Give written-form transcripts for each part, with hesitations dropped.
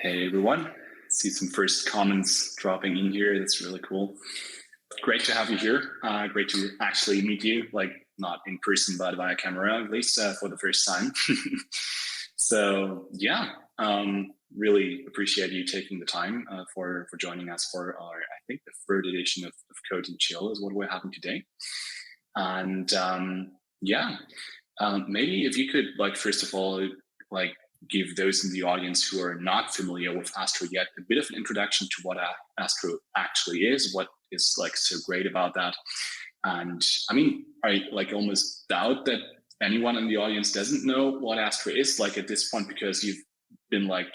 Hey everyone, see some first comments dropping in here. That's really cool. Great to have you here. Great to actually meet you, like not in person, but via camera, at least for the first time. So yeah, really appreciate you taking the time for joining us for our, I think the third edition of Code and Chill is what we're having today. And maybe if you could, like, first of all, like, give those in the audience who are not familiar with Astro yet a bit of an introduction to what Astro actually is, what is like so great about that. And I mean, I like almost doubt that anyone in the audience doesn't know what Astro is like at this point, because you've been like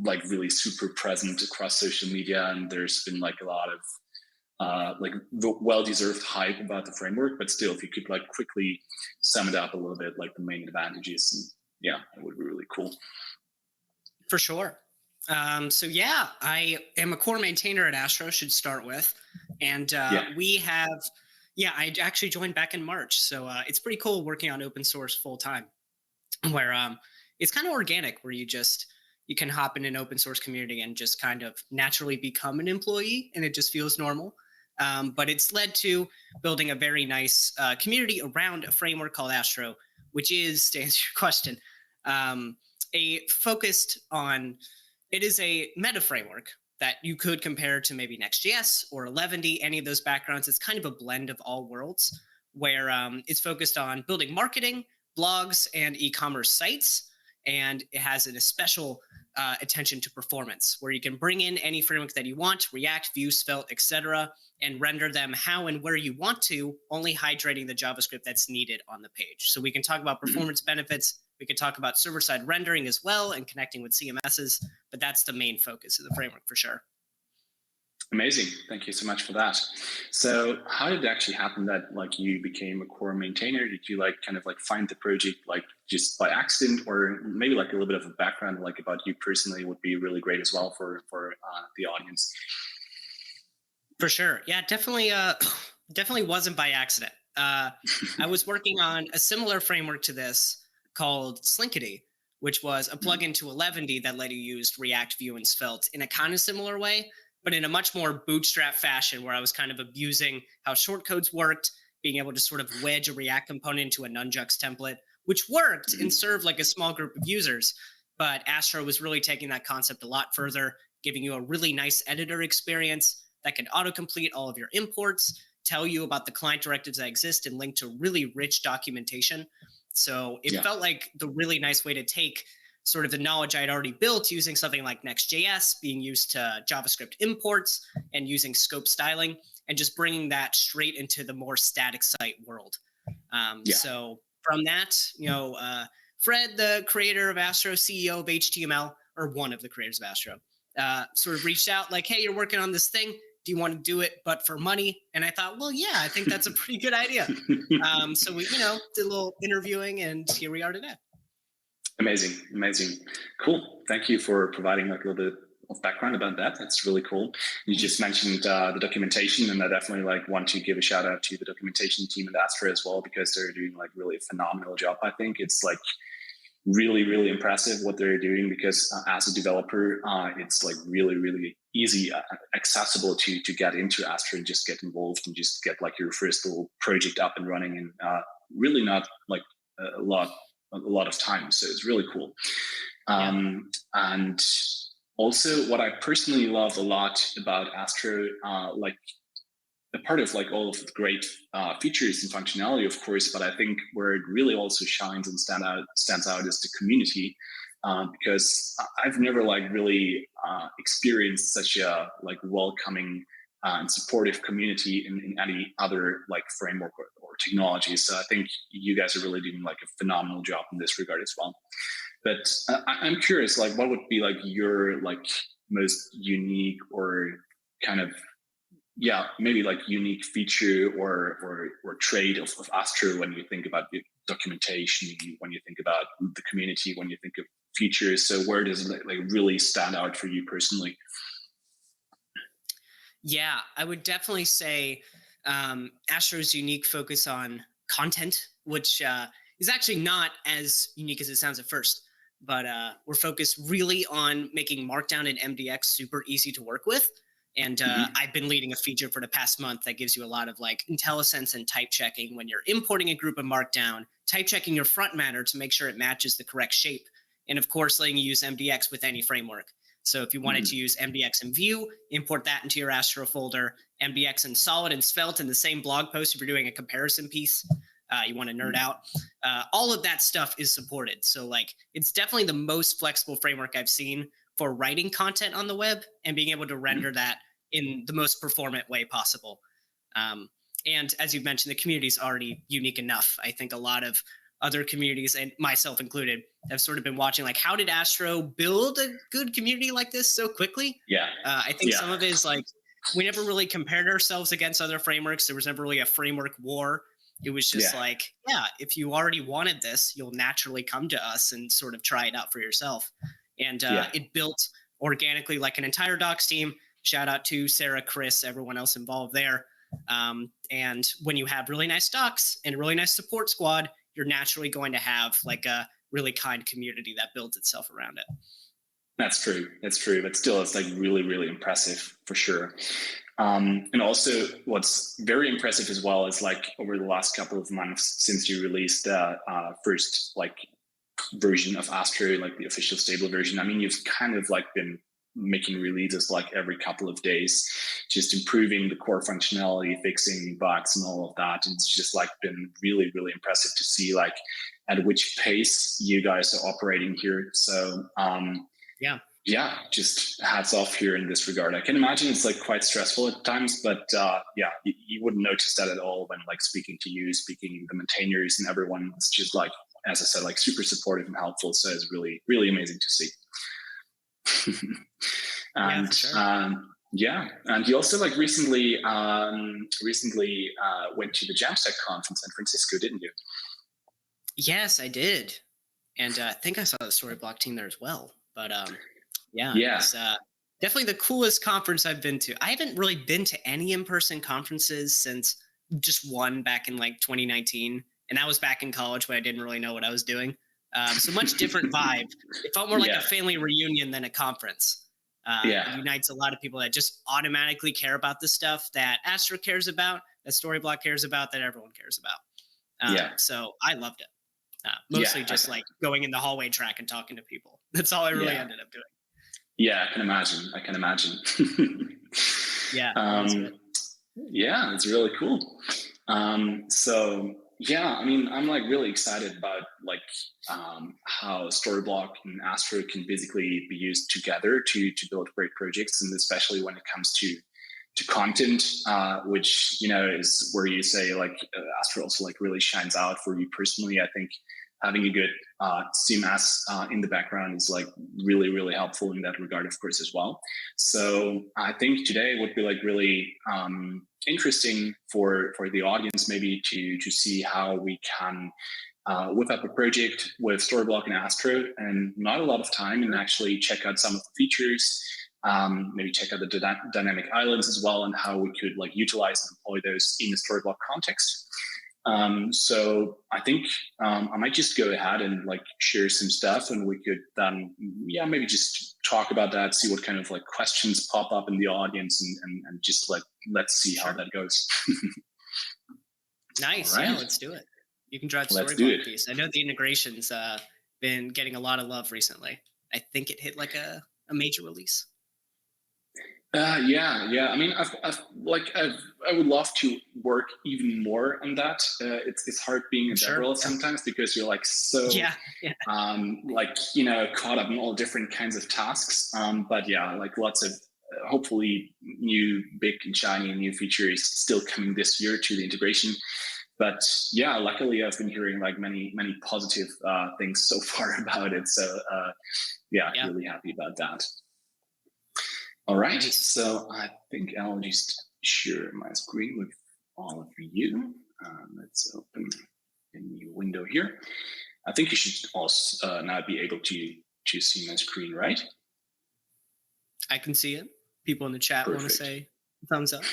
really super present across social media, and there's been like a lot of like the well-deserved hype about the framework. But still, if you could like quickly sum it up a little bit, like the main advantages, and yeah, that would be really cool. For sure. So yeah, I am a core maintainer at Astro, should start with. And we have, I actually joined back in March. So it's pretty cool working on open source full time, where it's kind of organic, where you can hop in an open source community and just kind of naturally become an employee, and it just feels normal. But it's led to building a very nice community around a framework called Astro, which is, to answer your question, it is a meta framework that you could compare to maybe Next.js or Eleventy, any of those backgrounds. It's kind of a blend of all worlds, where it's focused on building marketing, blogs, and e-commerce sites. And it has a special attention to performance, where you can bring in any framework that you want, React, Vue, Svelte, etc., and render them how and where you want to, only hydrating the JavaScript that's needed on the page. So we can talk about performance benefits. We could talk about server-side rendering as well and connecting with CMSs, but that's the main focus of the framework for sure. Amazing. Thank you so much for that. So how did it actually happen that like you became a core maintainer? Did you like kind of like find the project like just by accident, or maybe like a little bit of a background like about you personally would be really great as well for the audience? For sure. Yeah, definitely wasn't by accident. I was working on a similar framework to this called Slinkity, which was a plugin to Eleventy that let you use React, Vue, and Svelte in a kind of similar way, but in a much more bootstrap fashion, where I was kind of abusing how shortcodes worked, being able to sort of wedge a React component into a Nunjux template, which worked and served like a small group of users. But Astro was really taking that concept a lot further, giving you a really nice editor experience that can autocomplete all of your imports, tell you about the client directives that exist, and link to really rich documentation. So it felt like the really nice way to take sort of the knowledge I had already built using something like Next.js, being used to JavaScript imports and using scope styling, and just bringing that straight into the more static site world. So from that, Fred, the creator of Astro, CEO of HTML, or one of the creators of Astro, sort of reached out like, hey, you're working on this thing. Do you want to do it, but for money? And I thought, well, yeah, I think that's a pretty good idea. So we, did a little interviewing, and here we are today. Amazing. Cool. Thank you for providing like a little bit of background about that. That's really cool. You just mentioned the documentation, and I definitely like want to give a shout out to the documentation team at Astro as well, because they're doing like really a phenomenal job. I think it's like really impressive what they're doing, because as a developer, it's like really easy, accessible to get into Astro and just get involved and just get like your first little project up and running, and really not like a lot of time. So it's really cool. And also what I personally love a lot about Astro, like a part of like all of the great features and functionality, of course, but I think where it really also shines and stands out is the community, because I've never like really experienced such a like welcoming and supportive community in any other like framework or technology. So I think you guys are really doing like a phenomenal job in this regard as well. But I'm curious, like, what would be like your like most unique or kind of maybe like unique feature or trait of Astro when you think about the documentation, when you think about the community, when you think of features? So where does it like really stand out for you personally? Yeah, I would definitely say Astro's unique focus on content, which is actually not as unique as it sounds at first. but we're focused really on making Markdown and MDX super easy to work with. And I've been leading a feature for the past month that gives you a lot of like IntelliSense and type checking when you're importing a group of Markdown, type checking your front matter to make sure it matches the correct shape. And of course, letting you use MDX with any framework. So if you wanted to use MDX in Vue, import that into your Astro folder, MDX in Solid and Svelte in the same blog post if you're doing a comparison piece. You want to nerd out. All of that stuff is supported. So like, it's definitely the most flexible framework I've seen for writing content on the web and being able to render that in the most performant way possible. And as you've mentioned, the community is already unique enough. I think a lot of other communities, and myself included, have sort of been watching, like, how did Astro build a good community like this so quickly? I think some of it is like, we never really compared ourselves against other frameworks. There was never really a framework war. It was just like, if you already wanted this, you'll naturally come to us and sort of try it out for yourself. And it built organically like an entire docs team. Shout out to Sarah, Chris, everyone else involved there. And when you have really nice docs and a really nice support squad, you're naturally going to have like a really kind community that builds itself around it. That's true. That's true. But still, it's like really, really impressive for sure. And also what's very impressive as well is like over the last couple of months since you released the first like version of Astro, like the official stable version, I mean, you've kind of like been making releases like every couple of days, just improving the core functionality, fixing bugs and all of that. And it's just like been really, really impressive to see like at which pace you guys are operating here. So yeah, just hats off here in this regard. I can imagine it's like quite stressful at times, but you wouldn't notice that at all when like speaking to you, speaking to the maintainers and everyone. It's just like, as I said, like super supportive and helpful. So it's really, really amazing to see. And and you also like recently went to the Jamstack conf in San Francisco, didn't you? Yes, I did. And I think I saw the Storyblok team there as well. But it's definitely the coolest conference I've been to. I haven't really been to any in-person conferences since just one back in like 2019. And that was back in college when I didn't really know what I was doing. So much different vibe. It felt more like a family reunion than a conference. It unites a lot of people that just automatically care about the stuff that Astro cares about, that Storyblok cares about, that everyone cares about. So I loved it. Mostly just like going in the hallway track and talking to people. That's all I really ended up doing. Yeah, I can imagine. It's really cool. So yeah, I mean, I'm like really excited about like how Storyblok and Astro can basically be used together to build great projects, and especially when it comes to content, which, you know, is where you say like Astro also like really shines out for you personally. I think having a good CMS in the background is like really, really helpful in that regard, of course, as well. So I think today would be like really interesting for the audience maybe to see how we can whip up a project with Storyblok and Astro, and not a lot of time, and actually check out some of the features, maybe check out the dynamic islands as well, and how we could like utilize and employ those in the Storyblok context. So I think I might just go ahead and like share some stuff, and we could then maybe just talk about that, see what kind of like questions pop up in the audience, and just like let's see how that goes. Nice. Right. Yeah, let's do it. You can drive the Storyblok piece. I know the integration's been getting a lot of love recently. I think it hit like a major release. I mean, I would love to work even more on that. It's hard being a dev sometimes, because you're like so like, you know, caught up in all different kinds of tasks. But yeah, like lots of hopefully new big and shiny new features still coming this year to the integration. But yeah, luckily I've been hearing like many positive things so far about it. So really happy about that. All right, so I think I'll just share my screen with all of you. Let's open a new window here. I think you should also now be able to see my screen, right? I can see it. People in the chat want to say thumbs up.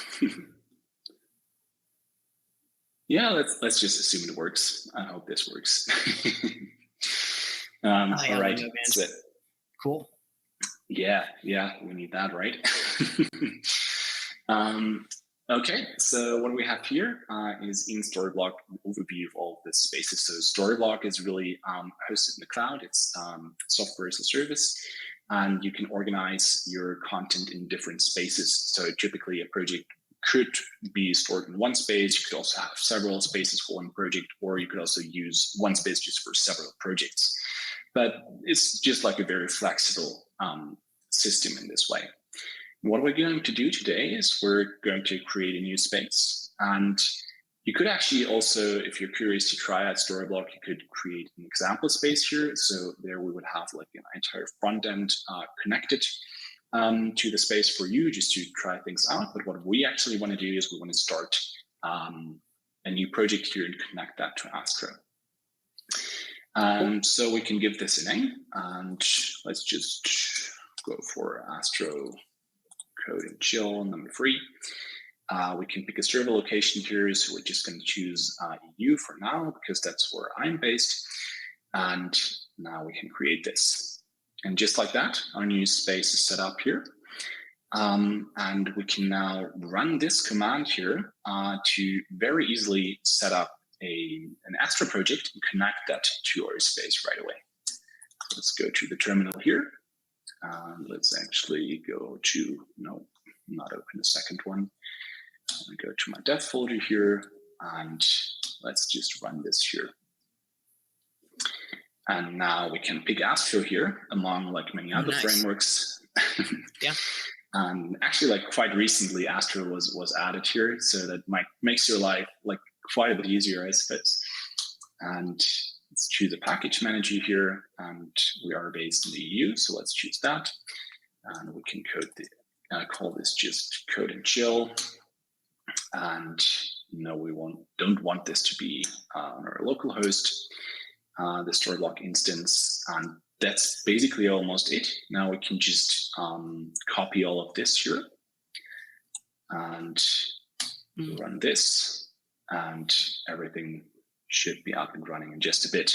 Yeah, let's just assume it works. I hope this works. yeah, All right. window So, management. Cool. yeah, we need that, right? Okay, so what we have here is in Storyblok an overview of all of the spaces. So Storyblok is really hosted in the cloud. It's software as a service, and you can organize your content in different spaces. So typically a project could be stored in one space. You could also have several spaces for one project, or you could also use one space just for several projects. But it's just like a very flexible system in this way. What we're going to do today is we're going to create a new space. And you could actually also, if you're curious to try out Storyblok, you could create an example space here. So there we would have like an entire front end connected to the space for you just to try things out. But what we actually want to do is we want to start a new project here and connect that to Astro. So we can give this a name, and let's just go for Astro Code and Chill number 3. We can pick a server location here, so we're just going to choose EU for now because that's where I'm based. And now we can create this. And just like that, our new space is set up here. And we can now run this command here to very easily set up an Astro project and connect that to our space right away. Let's go to the terminal here. Let's actually go to, no, not open the second one. I'm going to go to my dev folder here, and let's just run this here. And now we can pick Astro here among like many other frameworks. Yeah. And actually, like quite recently, Astro was added here, so that makes your life like quite a bit easier, I suppose. And let's choose a package manager here, and we are based in the EU, so let's choose that. And we can call this just Code and Chill. And no, we don't want this to be on our local host, the Storyblok instance. And that's basically almost it. Now we can just copy all of this here and run this, and everything should be up and running in just a bit.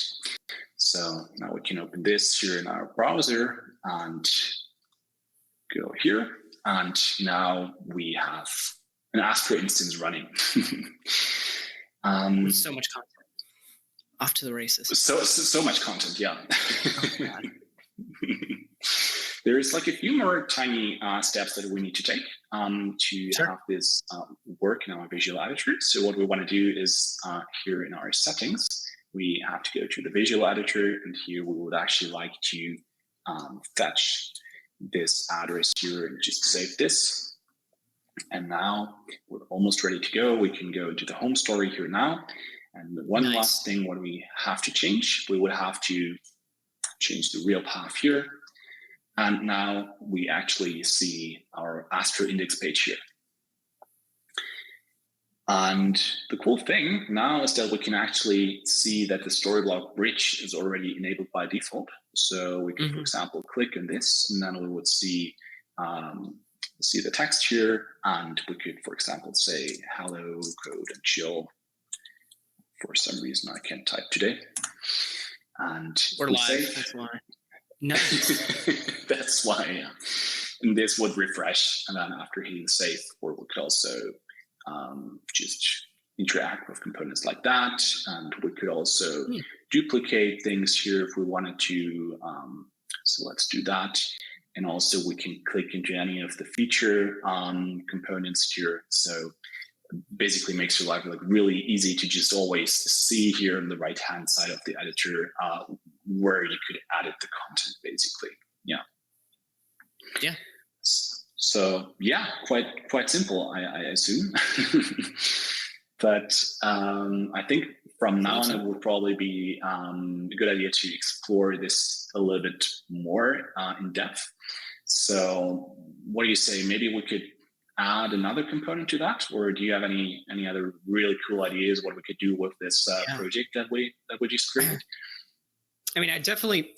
So now we can open this here in our browser and go here. And now we have an Astro instance running. With so much content. Off to the races. So much content, yeah. Oh, There's like a few more tiny steps that we need to take to have this work in our visual editor. So what we want to do is here in our settings, we have to go to the visual editor, and here we would actually like to fetch this address here and just save this. And now we're almost ready to go. We can go into the home story here now. And one last thing, what we have to change, we would have to change the real path here. And now we actually see our Astro index page here. And the cool thing now is that we can actually see that the Storyblok bridge is already enabled by default. So we can, for example, click on this, and then we would see the text here. And we could, for example, say, hello, Code and Chill. For some reason, I can't type today. And we're live, that's why. No. That's why, yeah. And this would refresh, and then after hitting save, or we could also just interact with components like that. And we could also duplicate things here if we wanted to. So let's do that. And also we can click into any of the feature components here. So basically makes your life like really easy to just always see here on the right hand side of the editor where you could edit the content, basically. Yeah. So yeah, quite simple, I assume. But I think from now on it would probably be a good idea to explore this a little bit more in depth. So what do you say? Maybe we could add another component to that, or do you have any other really cool ideas what we could do with this project that we just created? I mean, I definitely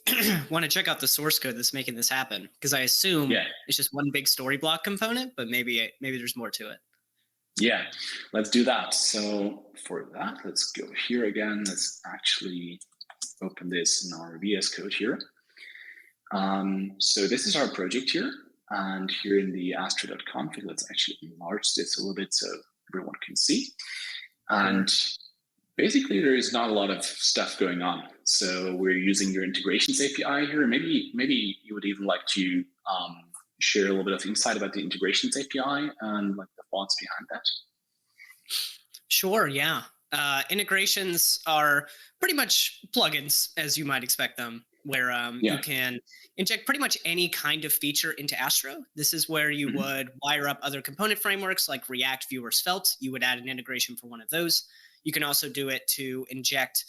want to check out the source code that's making this happen, because I assume it's just one big Storyblok component, but maybe there's more to it. Yeah, let's do that. So for that, let's go here again. Let's actually open this in our VS Code here. So this is our project here. And here in the astro.config, let's actually enlarge this a little bit so everyone can see. And basically, there is not a lot of stuff going on. So we're using your integrations API here. Maybe you would even like to share a little bit of insight about the integrations API and like the thoughts behind that. Sure, yeah. Integrations are pretty much plugins, as you might expect them, where you can inject pretty much any kind of feature into Astro. This is where you would wire up other component frameworks like React, Vue, or Svelte. You would add an integration for one of those. You can also do it to inject,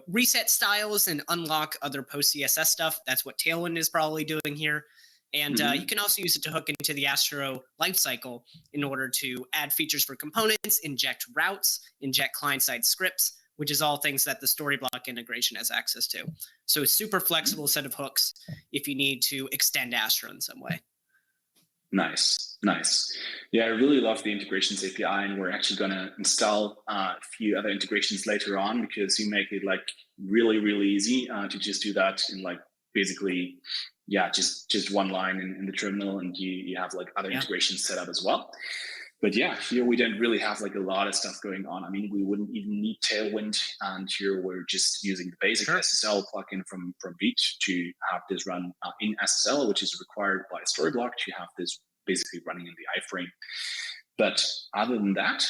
reset styles and unlock other post CSS stuff. That's what Tailwind is probably doing here. And you can also use it to hook into the Astro lifecycle in order to add features for components, inject routes, inject client-side scripts, which is all things that the Storyblok integration has access to. So it's super flexible set of hooks if you need to extend Astro in some way. Nice. Yeah, I really love the integrations API, and we're actually going to install a few other integrations later on because you make it like really, really easy to just do that in like basically, just one line in the terminal, and you have like other integrations set up as well. But yeah, here we don't really have like a lot of stuff going on. I mean, we wouldn't even need Tailwind, and here we're just using the basic SSL plugin from Beat to have this run in SSL, which is required by Storyblok to have this basically running in the iframe. But other than that,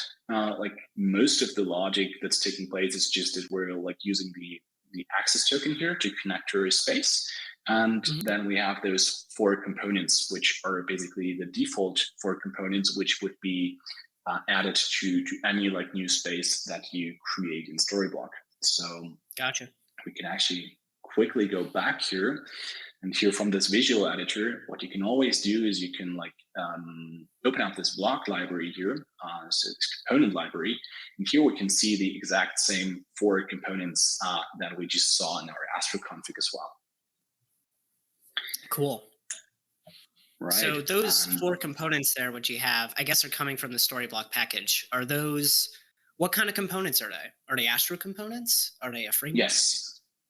like most of the logic that's taking place is just that we're like using the access token here to connect to our space. And then we have those 4 components, which are basically the default 4 components, which would be added to any like new space that you create in Storyblok. So gotcha. We can actually quickly go back here, and here from this visual editor, what you can always do is you can like open up this block library here, so this component library, and here we can see the exact same 4 components that we just saw in our Astro config as well. Cool. Right. So those 4 components there, which you have, I guess are coming from the Storyblok package. Are those, what kind of components are they? Are they Astro components? Are they a framework?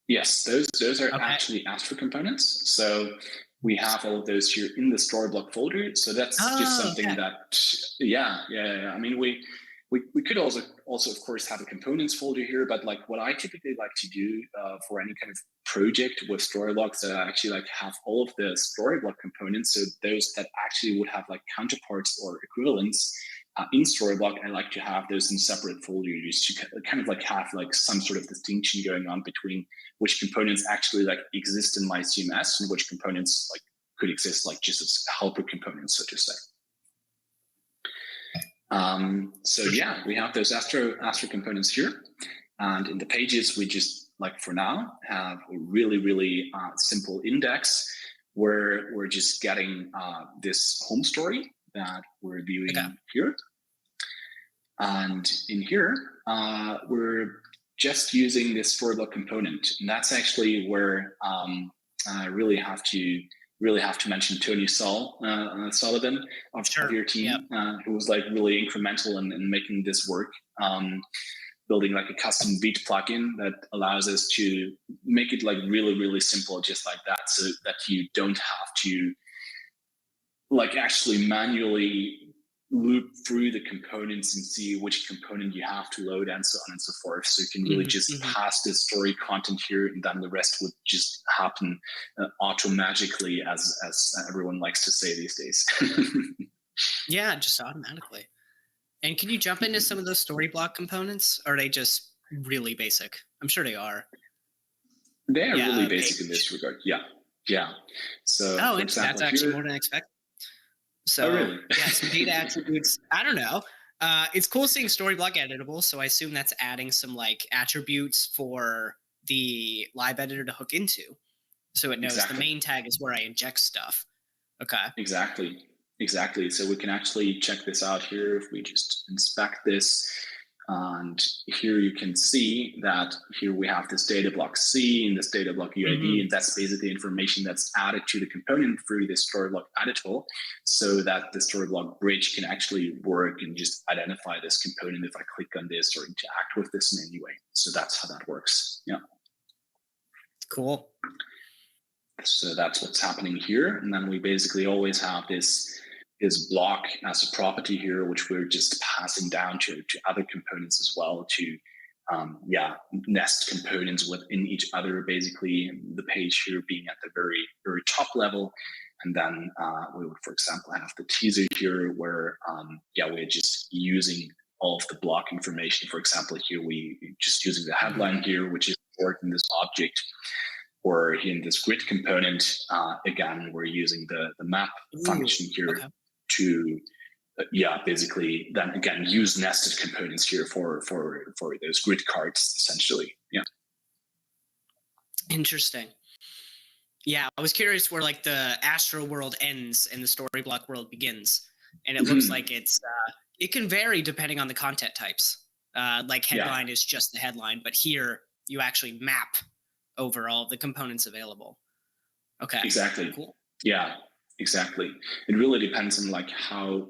Yes, those are actually Astro components. So we have all of those here in the Storyblok folder. So that's just something that, I mean, we could also of course have a components folder here, but like what I typically like to do for any kind of project with Storyblok, so I actually like have all of the Storyblok components, so those that actually would have like counterparts or equivalents in Storyblok, I like to have those in separate folders to kind of like have like some sort of distinction going on between which components actually like exist in my CMS and which components like could exist like just as helper components, so to say. So yeah, we have those Astro components here, and in the pages we just like for now have a really simple index where we're just getting this home story that we're viewing here, and in here we're just using this Storyblok component, and that's actually where I really have to mention Tony Sullivan of your team, who was like really incremental in making this work, building like a custom Beat plugin that allows us to make it like really simple, just like that, so that you don't have to like actually manually loop through the components and see which component you have to load and so on and so forth. So you can really just pass the story content here, and then the rest would just happen automagically, as everyone likes to say these days. Yeah, just automatically. And can you jump into some of those Storyblok components? Or are they just really basic? I'm sure they are. They are really basic in this regard. Yeah. So for example, that's actually more than I expected. So really? Some data attributes. I don't know. It's cool seeing Storyblok editable, so I assume that's adding some like attributes for the live editor to hook into, so it knows the main tag is where I inject stuff. Okay. Exactly. So we can actually check this out here if we just inspect this. And here you can see that here we have this data block C and this data block UID, and that's basically information that's added to the component through this Storyblok editable, so that the Storyblok bridge can actually work and just identify this component if I click on this or interact with this in any way. So that's how that works. Yeah. Cool. So that's what's happening here. And then we basically always have this block as a property here, which we're just passing down to other components as well to nest components within each other, basically the page here being at the very, very top level. And then we would, for example, have the teaser here where, we're just using all of the block information. For example, here we just using the headline here, which is stored in this object. Or here in this grid component, again, we're using the map function here to, basically then again use nested components here for those grid cards essentially. Yeah. Interesting. Yeah, I was curious where like the Astro world ends and the Storyblok world begins, and it looks like it can vary depending on the content types. Like headline is just the headline, but here you actually map over all the components available. Okay. Exactly. Cool. Yeah, exactly. It really depends on like how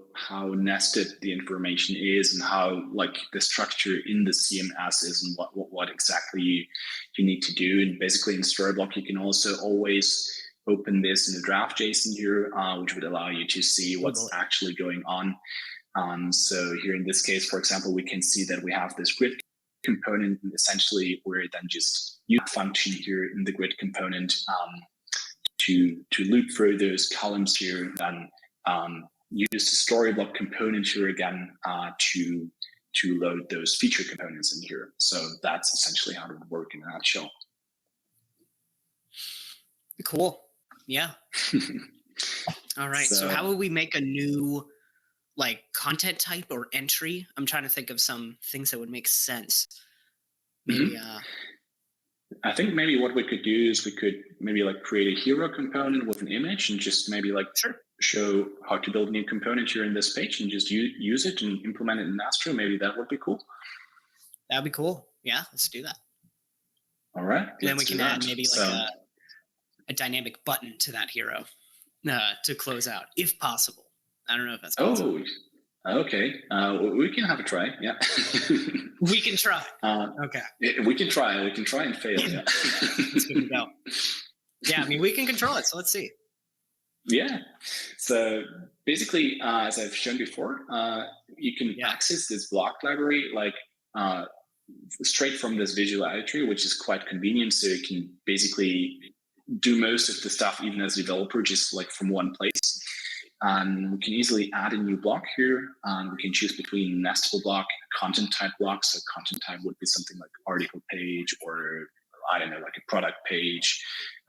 nested the information is and how like the structure in the CMS is and what exactly you need to do. And basically in Storyblok, you can also always open this in the draft JSON here, which would allow you to see what's actually going on. So here in this case, for example, we can see that we have this grid component, and essentially we're then just use function here in the grid component to loop through those columns here, and then use the Storyblok component here again to load those feature components in here. So that's essentially how it would work in a nutshell. Cool. Yeah. All right. So how would we make a new like content type or entry? I'm trying to think of some things that would make sense. Maybe I think maybe what we could do is we could maybe like create a hero component with an image and just maybe like show how to build a new component here in this page and just use it and implement it in Astro. Maybe that would be cool. That'd be cool. Yeah, let's do that. All right. And then we can add maybe like a dynamic button to that hero to close out, if possible. I don't know if that's possible. Oh, okay. We can have a try. Yeah. We can try. Okay. We can try and fail. Yeah. Let's give it a go. Yeah, I mean, we can control it. So let's see. Yeah. So basically, as I've shown before, you can access this block library like straight from this visual editor, which is quite convenient. So you can basically do most of the stuff even as a developer, just like from one place. And we can easily add a new block here, and we can choose between nestable block, content type block. So content type would be something like article page, or I don't know, like a product page.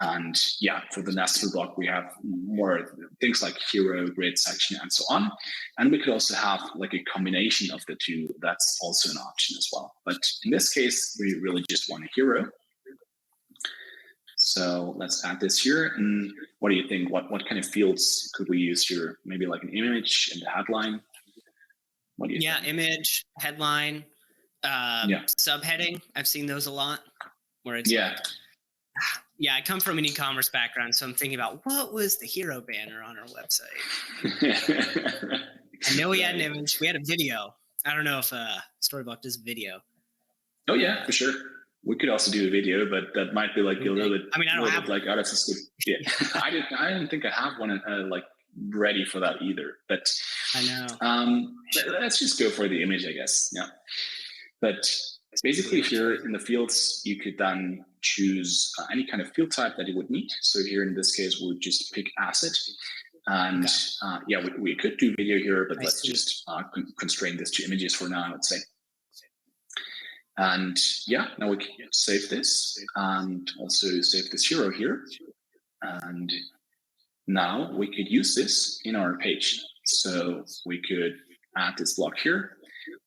And yeah, for the nestable block, we have more things like hero, grid, section, and so on. And we could also have like a combination of the two. That's also an option as well. But in this case, we really just want a hero. So let's add this here. And what do you think? What kind of fields could we use here? Maybe like an image and a headline? What do you think? Image, headline, subheading. I've seen those a lot. Where it's I come from an e-commerce background, so I'm thinking about what was the hero banner on our website. I know we had an image. We had a video. I don't know if Storyblok does video. Oh yeah, for sure. We could also do a video, but that might be like a little bit. I mean, I don't have like out of system. Yeah, I didn't think I have one like ready for that either. But I know. Let's just go for the image, I guess. Yeah. But basically, here in the fields, you could then choose any kind of field type that you would need. So here in this case, we'll just pick asset. And we could do video here, but let's just constrain this to images for now, let's say. And now we can save this and also save this hero here. And now we could use this in our page. So we could add this block here,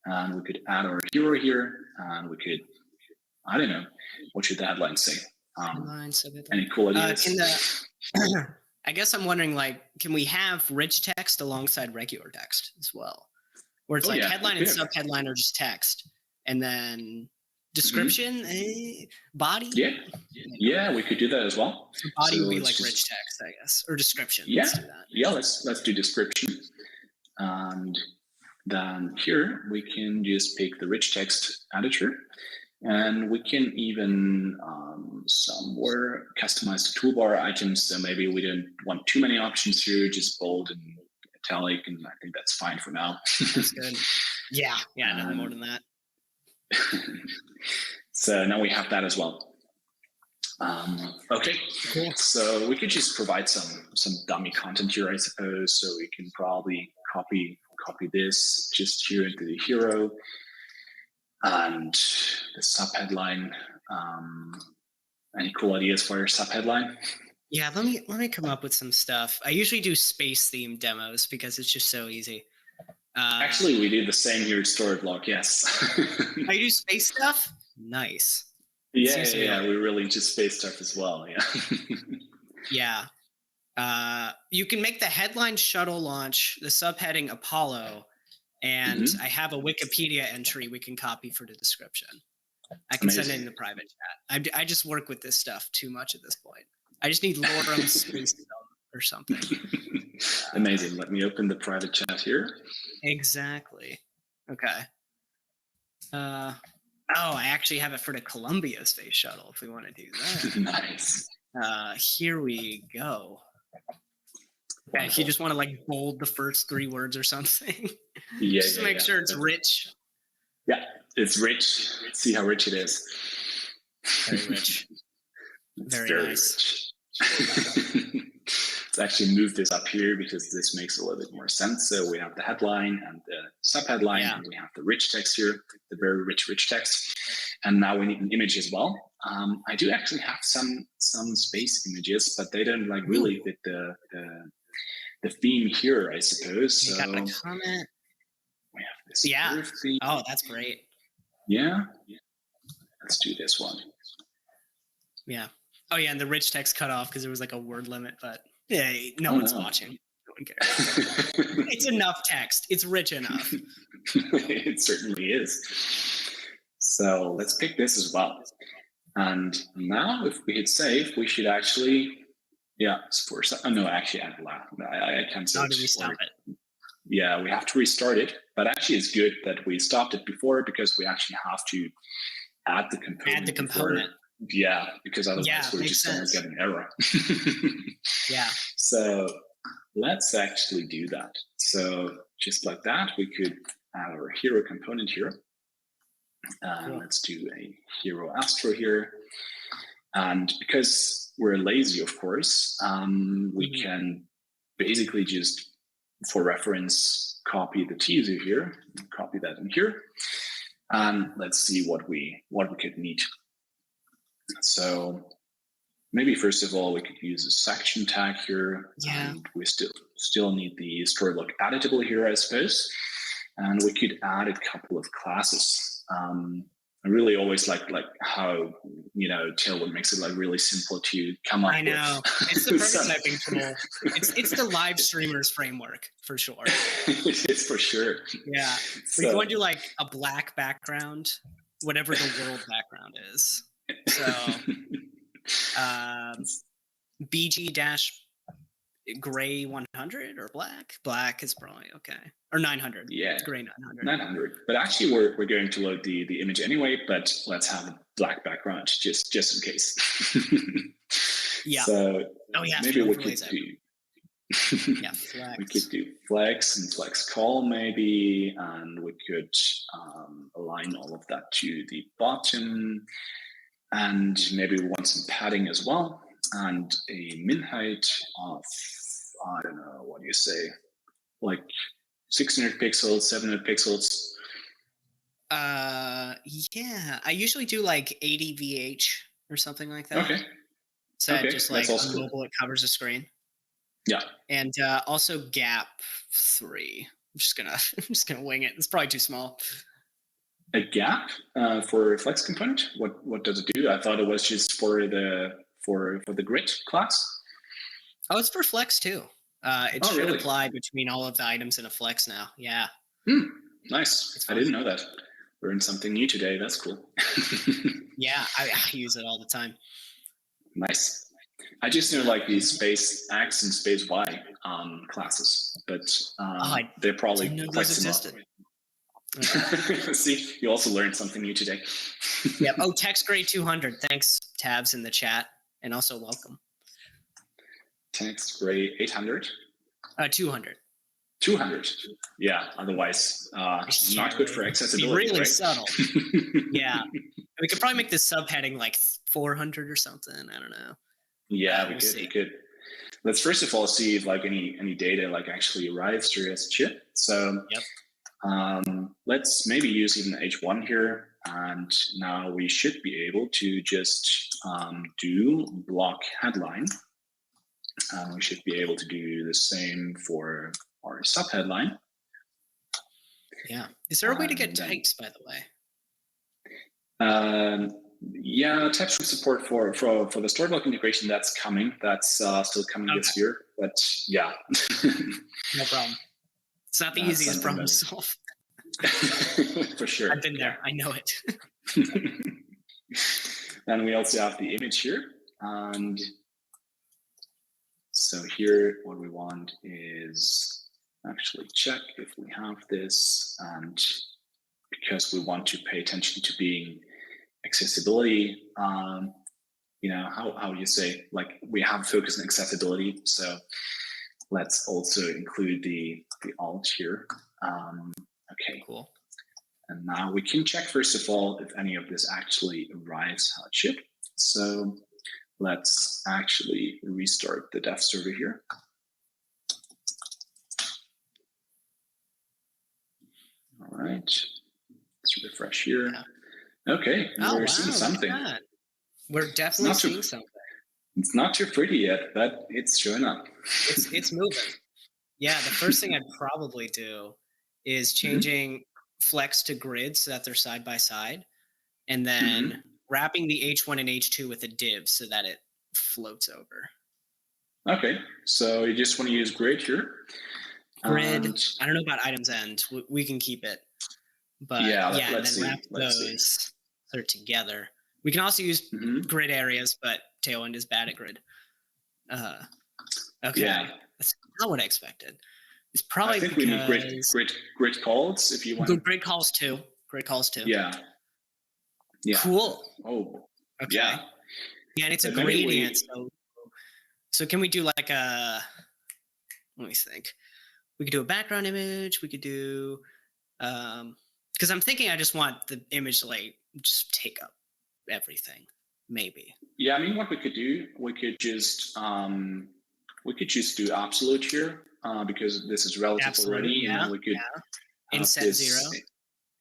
and we could add our hero here, and we could, I don't know, what should the headline say? Any cool ideas? I guess I'm wondering, like, can we have rich text alongside regular text as well? Where it's headline and subheadline are just text. And then description, body. Yeah, we could do that as well. So body would be like rich text, I guess, or description. Yeah, let's do that. Yeah. Let's do description, and then here we can just pick the rich text editor, And we can even somewhere customize the toolbar items. So maybe we don't want too many options here, just bold and italic, and I think that's fine for now. That's good. Yeah, nothing more than that. So now we have that as well. Okay, cool. So we could just provide some dummy content here, I suppose. So we can probably copy this just here into the hero. And the subheadline. Any cool ideas for your subheadline? Yeah, let me come up with some stuff. I usually do space themed demos because it's just so easy. Actually, we do the same here at Storyblok. Yes. I do space stuff. Nice. Yeah. We really into space stuff as well. Yeah. Yeah. You can make the headline shuttle launch, the subheading Apollo. And I have a Wikipedia entry we can copy for the description. I can send it in the private chat. I just work with this stuff too much at this point. I just need lorem space or something. Amazing. Let me open the private chat here. Exactly. Okay. I actually have it for the Columbia Space Shuttle if we want to do that. Nice. Here we go. Yeah, if you just want to like bold the first 3 words or something. Just to make sure it's rich. Yeah, it's rich. See how rich it is. Very rich. Very nice. Rich. Let's actually move this up here because this makes a little bit more sense. So we have the headline and the subheadline, and we have the rich text here, the very rich text. And now we need an image as well. I do actually have some space images, but they don't like really fit the theme here, I suppose. You so got the comment. We have this theme. Oh, that's great. Yeah. Let's do this one. Yeah. Oh, yeah, and the rich text cut off because there was like a word limit, but yeah, no one's watching. No one cares. It's enough text. It's rich enough. It certainly is. So let's pick this as well. And now if we hit save, we should actually, actually, I can't say. How do we stop it? Yeah, we have to restart it. But actually, it's good that we stopped it before because we actually have to add the component. Yeah, because otherwise we're just going to get an error. Yeah. So let's actually do that. So just like that, we could add our hero component here. Let's do a hero Astro here. And because we're lazy, of course, we can basically just, for reference, copy the teaser here, copy that in here. And let's see what we could need. So maybe first of all, we could use a section tag here. Yeah. And we still need the Storyblok editable here, I suppose. And we could add a couple of classes. I really always like how, Tailwind makes it like really simple to come up with. I know. It's the prototyping tool. It's the live streamers framework for sure. It's for sure. Yeah. So you want to do like a black background, whatever the world background is. So BG-gray 100 or black? Black is probably okay. Or 900. Yeah. Gray 900. 900. But actually we're going to load the image anyway, but let's have a black background just in case. Yeah. So maybe we could do flex. We could do flex and flex call maybe, and we could align all of that to the bottom. And maybe we want some padding as well, and a min height of, I don't know, what do you say, like 600 pixels, 700 pixels? Yeah, I usually do like 80 VH or something like that. Okay. So just like on mobile, it covers the screen. Yeah. And also gap 3. I'm just gonna wing it. It's probably too small. A gap for flex component? What does it do? I thought it was just for the grid class. Oh, it's for flex too. It should apply between all of the items in a flex now. Yeah. Nice. I didn't know that. Learned something new today. That's cool. Yeah, I use it all the time. Nice. I just know like the space X and space Y classes, but they're probably quite similar. See, you also learned something new today. Yep. Oh, text grade 200. Thanks, Tabs in the chat, and also welcome. Text grade 800. 200. 200. Yeah. Otherwise, not good for accessibility. Be really right? subtle. Yeah. We could probably make the subheading like 400 or something. I don't know. Yeah, we'll see. We could. Let's first of all see if like any data like actually arrives through as a chip. So let's maybe use even H1 here. And now we should be able to just do block headline. We should be able to do the same for our subheadline. Yeah. Is there a way to get types, by the way? Yeah, TypeScript support for the Storyblok integration, that's coming. That's still coming this year. But yeah. No problem. It's not the easiest problem to solve. For sure. I've been there. I know it. Then we also have the image here. And so here, what we want is actually check if we have this. And because we want to pay attention to being accessibility, you know, how you say, like we have focus on accessibility. So let's also include the alt here. Okay, cool. And now we can check first of all if any of this actually arrives how it should. So let's actually restart the dev server here. All right, let's refresh here. Yeah. Okay, we're seeing something. We're definitely seeing something. It's not too pretty yet, but it's showing up. It's moving. Yeah, the first thing I'd probably do is changing flex to grid so that they're side by side, and then wrapping the H1 and H2 with a div so that it floats over. Okay, so you just want to use grid here. Grid. I don't know about items end. We can keep it, but yeah, and then wrap those so they're together. We can also use grid areas, but Tailwind is bad at grid. Okay, that's not what I expected. It's probably I think we need grid calls if you want. Grid calls too. Grid calls too. Yeah. Cool. Oh. Okay. Yeah. Yeah, and it's a gradient. So can we do like a? Let me think. We could do a background image. We could do, because I'm thinking I just want the image to like just take up everything. Maybe. Yeah, I mean, what we could do, we could just do absolute here because this is relative absolute, already. Yeah. And we could inset this, 0.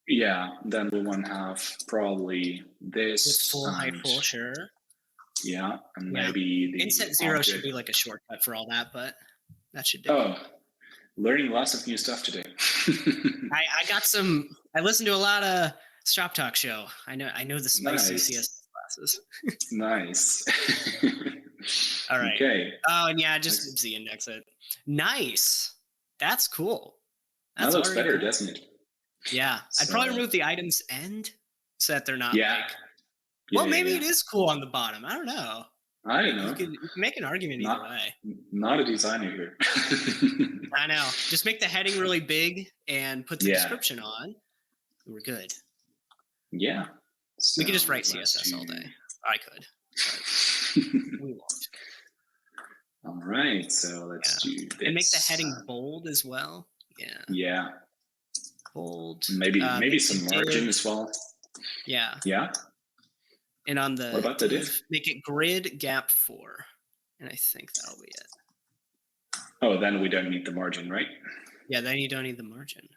Yeah. Then we want to have probably this with full height, full sure. Yeah, and maybe the inset 0 object should be like a shortcut for all that, but that should do. Oh, learning lots of new stuff today. I got some. I listened to a lot of Shop Talk show. I know the spicy CSS classes. Nice. All right. Okay. Oh, and yeah, just z-index it. Nice. That's cool. That looks better, cool. Doesn't it? Yeah. So, I'd probably remove the items end so that they're not like. Well, maybe it is cool on the bottom. I don't know. I don't know. You can make an argument either way. Not a designer here. I know. Just make the heading really big and put the description on. We're good. Yeah. So we could just write CSS all day. I could. We won't. All right. So let's do this. And make the heading bold as well. Yeah. Yeah. Bold. Maybe some margin as well. Yeah. Yeah. And on the what about the div? Make it grid gap 4. And I think that'll be it. Oh, then we don't need the margin, right? Yeah, then you don't need the margin.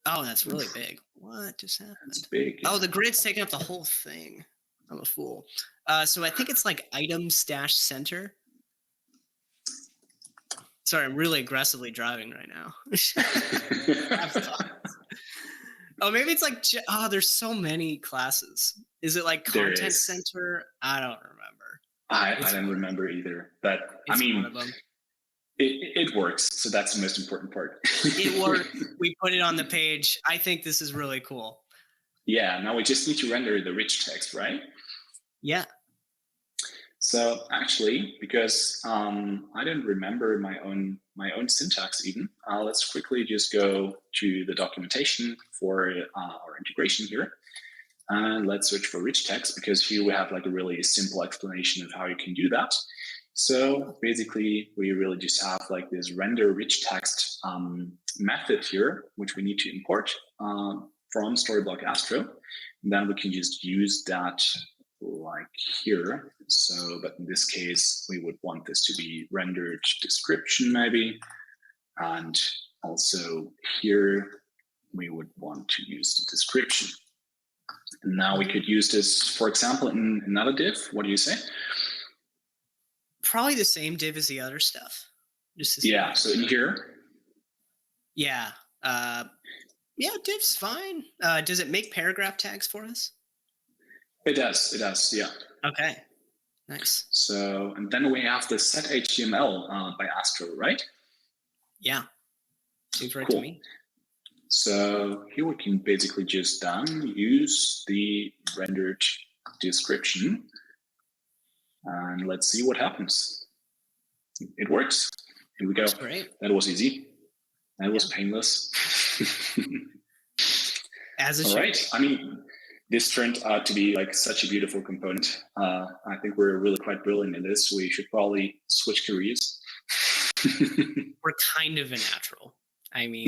Oh, that's really big. What just happened? That's big. Yeah. Oh, the grid's taking up the whole thing. I'm a fool. So I think it's like item-center. Sorry, I'm really aggressively driving right now. Oh, maybe it's like, there's so many classes. Is it like content center? I don't remember. I don't remember either. But I mean, it works. So that's the most important part. It worked. We put it on the page. I think this is really cool. Yeah. Now we just need to render the rich text, right? Yeah. So actually, because I don't remember my own syntax even, let's quickly just go to the documentation for our integration here. And let's search for rich text, because here we have like a really simple explanation of how you can do that. So basically, we really just have like this render rich text method here, which we need to import from Storyblok Astro. And then we can just use that like here. So, but in this case, we would want this to be rendered description maybe. And also here, we would want to use the description. And now we could use this, for example, in another div. What do you say? Probably the same div as the other stuff. Yeah, so in here. Yeah. Yeah, div's fine. Does it make paragraph tags for us? It does, yeah. Okay, nice. So, and then we have the set HTML by Astro, right? Yeah, seems right cool. to me. So here we can basically just use the rendered description, and let's see what happens. It works. Here we go. That's great. That was easy. That was painless. As it All should. right. I mean, this turned out to be like such a beautiful component. I think we're really quite brilliant in this. We should probably switch careers. We're kind of a natural. I mean,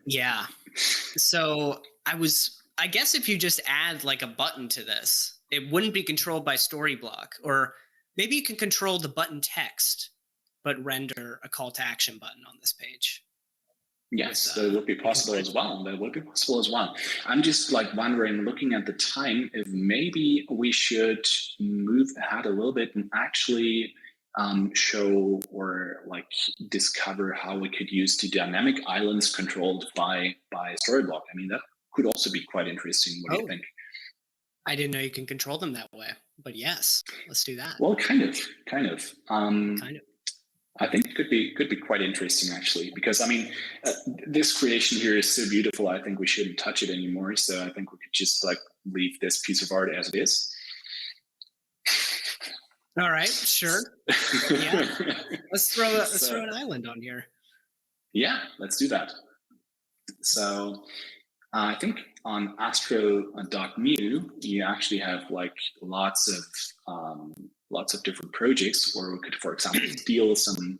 yeah. So I guess if you just add like a button to this, it wouldn't be controlled by Storyblok, or maybe you can control the button text, but render a call to action button on this page. Yes, that would be possible as well. That would be possible as well. I'm just like wondering, looking at the time, if maybe we should move ahead a little bit and actually show or like discover how we could use the dynamic islands controlled by Storyblok. I mean, that could also be quite interesting. What do you think? I didn't know you can control them that way, but yes, let's do that. Well, kind of. I think it could be quite interesting actually, because I mean, this creation here is so beautiful. I think we shouldn't touch it anymore. So I think we could just like leave this piece of art as it is. All right, sure. Yeah, let's throw an island on here. Yeah, let's do that. So I think on astro.mu you actually have like lots of different projects where we could, for example, steal some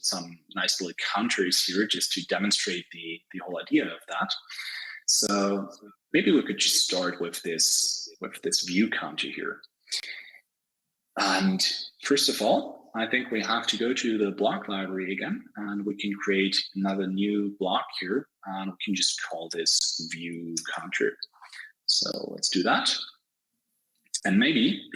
nice little counters here just to demonstrate the whole idea of that. So maybe we could just start with this view counter here. And first of all, I think we have to go to the block library again, and we can create another new block here, and we can just call this view counter. So let's do that. And maybe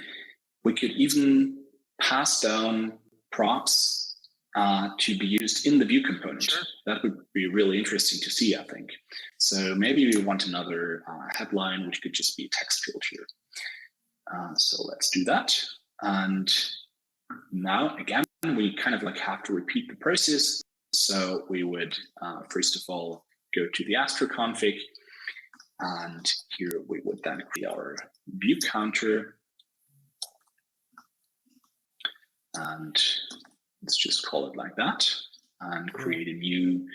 we could even pass down props to be used in the view component. Sure. That would be really interesting to see, I think. So maybe we want another headline, which could just be text field here. So let's do that. And now again, we kind of like have to repeat the process. So we would first of all go to the Astro config, and here we would then create our view counter. And let's just call it like that, and create a new.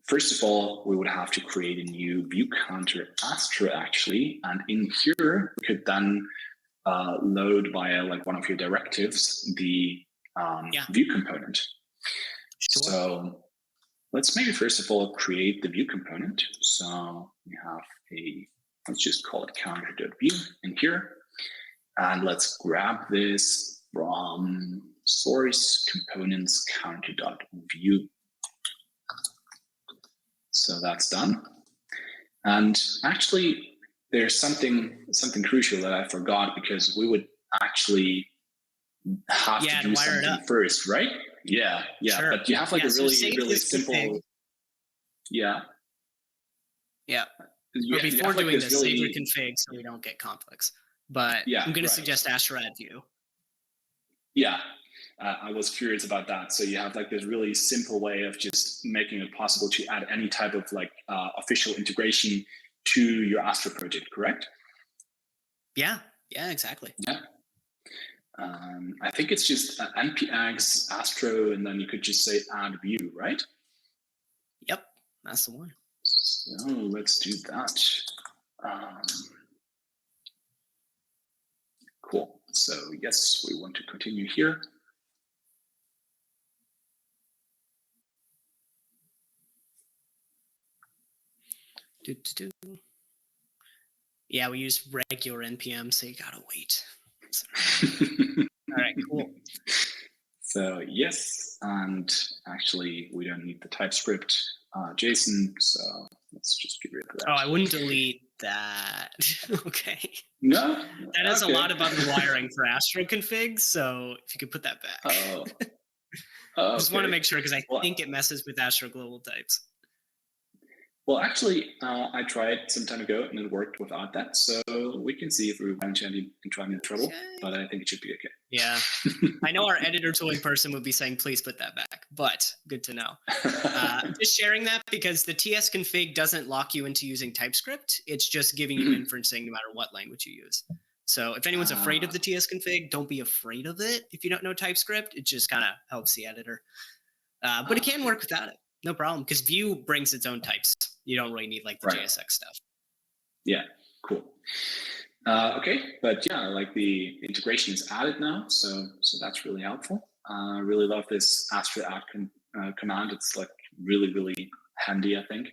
First of all, we would have to create a new view counter Astro actually, and in here we could then load via like one of your directives the view component. Sure. So let's maybe first of all create the view component. So we have let's just call it counter.view in here, and let's grab this from source components counter.view. So that's done. And actually, there's something crucial that I forgot, because we would actually have to do something first, right? Yeah. Sure. But you have like a really simple. Config. Yeah. But before doing like this, save your config so we don't get conflicts. But I'm going to suggest Astro add view. Yeah. I was curious about that. So you have like this really simple way of just making it possible to add any type of like official integration to your Astro project, correct? Yeah, exactly. Yeah. I think it's just npx astro, and then you could just say add view, right? Yep, that's the one. So let's do that. Cool. So yes, we want to continue here. Yeah, we use regular npm, so you gotta wait. All right, cool. So yes, and actually we don't need the TypeScript JSON, so let's just get rid of that. Oh, I wouldn't delete that. Okay. No? That is a lot about the wiring for Astro config, so if you could put that back. Oh. I just want to make sure, because I Well, think it messes with Astro global types. Well, actually, I tried some time ago and it worked without that. So we can see if we run into any trouble, but I think it should be okay. Yeah. I know our editor tooling person would be saying, please put that back, but good to know. Just sharing that because the TS config doesn't lock you into using TypeScript. It's just giving you inferencing no matter what language you use. So if anyone's afraid of the TS config, don't be afraid of it. If you don't know TypeScript, it just kind of helps the editor. But it can work without it. No problem, because Vue brings its own types. You don't really need like the JSX stuff. Yeah, cool. Okay, but yeah, like the integration is added now, so that's really helpful. I really love this Astro add command. It's like really handy, I think.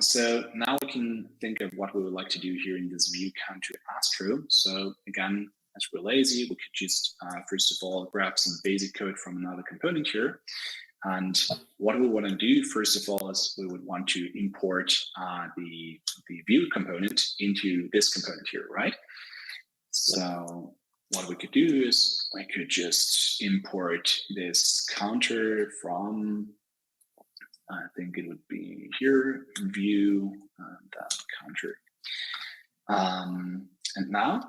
So now we can think of what we would like to do here in this view counter Astro. So again, as we're lazy, we could just first of all grab some basic code from another component here. And what we want to do, first of all, is we would want to import the view component into this component here, right? So what we could do is we could just import this counter from, I think it would be here, view, that counter. And now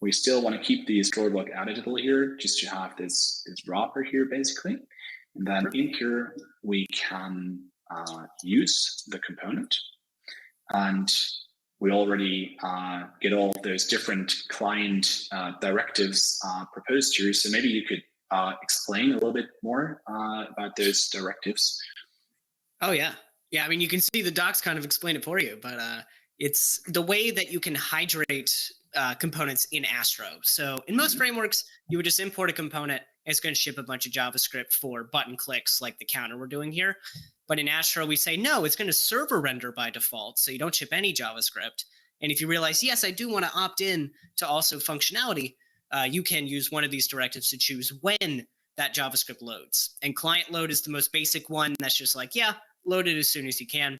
we still want to keep the Storyblok editable here, just to have this wrapper here, basically. And then in here, we can use the component. And we already get all of those different client directives proposed here. So maybe you could explain a little bit more about those directives. Oh, yeah. Yeah, I mean, you can see the docs kind of explain it for you, but it's the way that you can hydrate components in Astro. So in most frameworks, you would just import a component. It's going to ship a bunch of JavaScript for button clicks like the counter we're doing here. But in Astro, we say, no, it's going to server render by default. So you don't ship any JavaScript. And if you realize, yes, I do want to opt in to also functionality, you can use one of these directives to choose when that JavaScript loads. And client load is the most basic one. That's just like, yeah, load it as soon as you can.